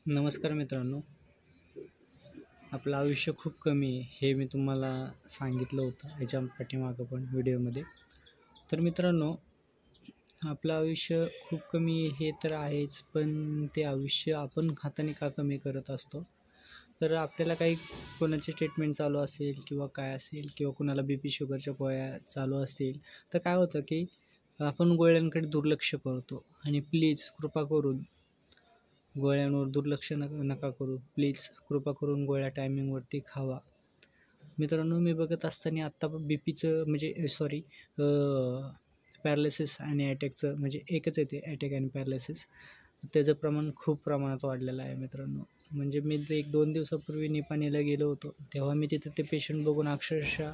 नमस्कार मित्रांनो, आपलं आयुष्य खूप कमी आहे हे मी तुम्हाला सांगितलं होतं याच्या पाठीमागं पण व्हिडिओमध्ये. तर मित्रांनो, आपलं आयुष्य खूप कमी आहे हे तर आहेच, पण ते आयुष्य आपण हाताने का कमी करत असतो? तर आपल्याला काही कोणाची ट्रीटमेंट चालू असेल किंवा काय असेल किंवा कोणाला BP शुगरच्या गोळ्या चालू असतील, तर काय होतं की आपण गोळ्यांकडे दुर्लक्ष करतो. आणि प्लीज कृपा करून गोळ्यांवर दुर्लक्ष नका करू. प्लीज कृपा करून गोळ्या टायमिंगवरती खावा. मित्रांनो, मी बघत असताना आत्ता BPचं म्हणजे पॅरालिसिस आणि अटॅकचं म्हणजे एकच येते अटॅक आणि पॅरालिसिस. त्याचं प्रमाण खूप प्रमाणात वाढलेलं आहे मित्रांनो. म्हणजे मी 1-2 दिवसापूर्वी निपाणीला गेलो होतो. तेव्हा मी तिथे ते पेशंट बघून अक्षरशः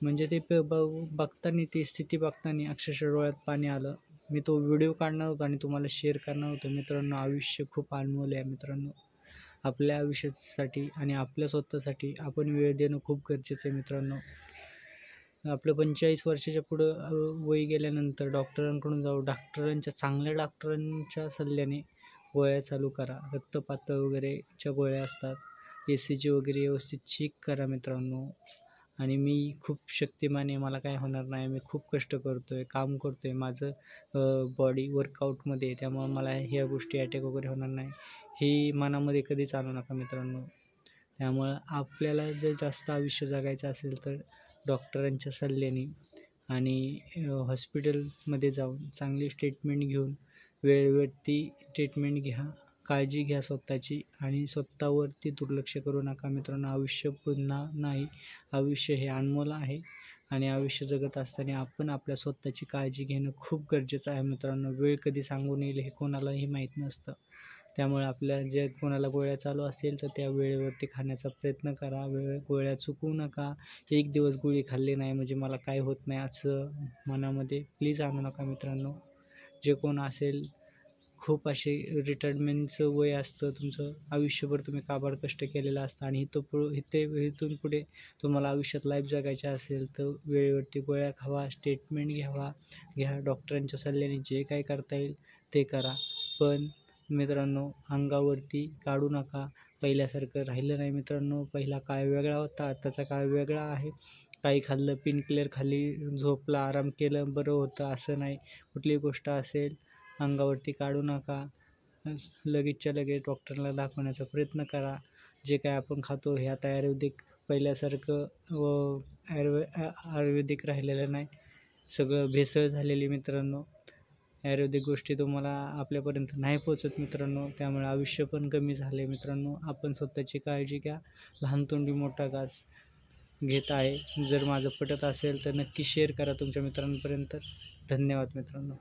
म्हणजे ते बघताना ती स्थिती बघताना अक्षरशः डोळ्यात पाणी आलं. मी तो व्हिडिओ काढणार होतो आणि तुम्हाला शेअर करणार होतो. मित्रांनो, आयुष्य खूप अनमोल आहे मित्रांनो. आपल्या आयुष्यासाठी आणि आपल्या स्वतःसाठी आपण वेळ देणं खूप गरजेचं आहे मित्रांनो. आपलं 45 वर्षाच्या पुढं वय गेल्यानंतर डॉक्टरांकडून जाऊ. चांगल्या डॉक्टरांच्या सल्ल्याने गोळ्या चालू करा. रक्तपातळ वगैरेच्या गोळ्या असतात. ECG वगैरे व्यवस्थित चेक करा मित्रांनो. आणि मी खूप शक्तिमान आहे, मला काय होणार नाही. मी खूप कष्ट करतो आहे, काम करतो आहे. माझं बॉडी वर्कआउटमध्ये आहे, त्यामुळे मला ह्या गोष्टी अटॅक वगैरे होणार नाही हे मनामध्ये कधीच आणू नका मित्रांनो. त्यामुळं आपल्याला जर जास्त आयुष्य जगायचं असेल तर डॉक्टरांच्या सल्ल्याने आणि हॉस्पिटलमध्ये जाऊन चांगली ट्रीटमेंट घेऊन वेळेवरती ट्रीटमेंट घ्या. काळजी घ्या स्वतःची आणि स्वतःवरती दुर्लक्ष करू नका मित्रांनो. आयुष्य पुन्हा नाही. आयुष्य हे अनमोल आहे आणि आयुष्य जगत असताना आपण आपल्या स्वतःची काळजी घेणं खूप गरजेचं आहे मित्रांनो. वेळ कधी सांगून येईल हे कोणालाही माहीत नसतं. त्यामुळे आपल्या जे कोणाला गोळ्या चालू असतील तर त्या वेळेवरती खाण्याचा प्रयत्न करा. गोळ्या चुकवू नका. एक दिवस गोळी खाल्ली नाही म्हणजे मला काय होत नाही असं मनामध्ये प्लीज आणू नका मित्रांनो. जे कोण असेल, खूप असे रिटायरमेंटचं वय असतं तुमचं. आयुष्यभर तुम्ही काबाड कष्ट केलेलं असतं आणि इथून पुढे तुम्हाला आयुष्यात लाईफ जगायची असेल तर वेळेवरती गोळ्या खावा, ट्रीटमेंट घ्या. डॉक्टरांच्या सल्ल्याने जे काही करता येईल ते करा. पण मित्रांनो, अंगावरती काढू नका. पहिल्यासारखं राहिलं नाही मित्रांनो. पहिला काळ वेगळा होता, आत्ताचा काळ वेगळा आहे. काही खाल्लं, पेनकिलर खाल्ली, झोपला, आराम केलं, बरं होतं असं नाही. कुठलीही गोष्ट असेल अंगावरती काढू नका. लगेचच्या लगेच डॉक्टरला दाखवण्याचा प्रयत्न करा. जे काय आपण खातो हे आता पहिल्यासारखं आयुर्वेदिक राहिलेलं नाही. सगळं भेसळ झालेली मित्रांनो. आयुर्वेदिक गोष्टी तुम्हाला आपल्यापर्यंत नाही पोचत मित्रांनो. त्यामुळे आयुष्य पण कमी झाले मित्रांनो. आपण स्वतःची काळजी घ्या. लहान तोंडी मोठा घास घेत आहे. जर माझं पटत असेल तर नक्की शेअर करा तुमच्या मित्रांपर्यंत. धन्यवाद मित्रांनो.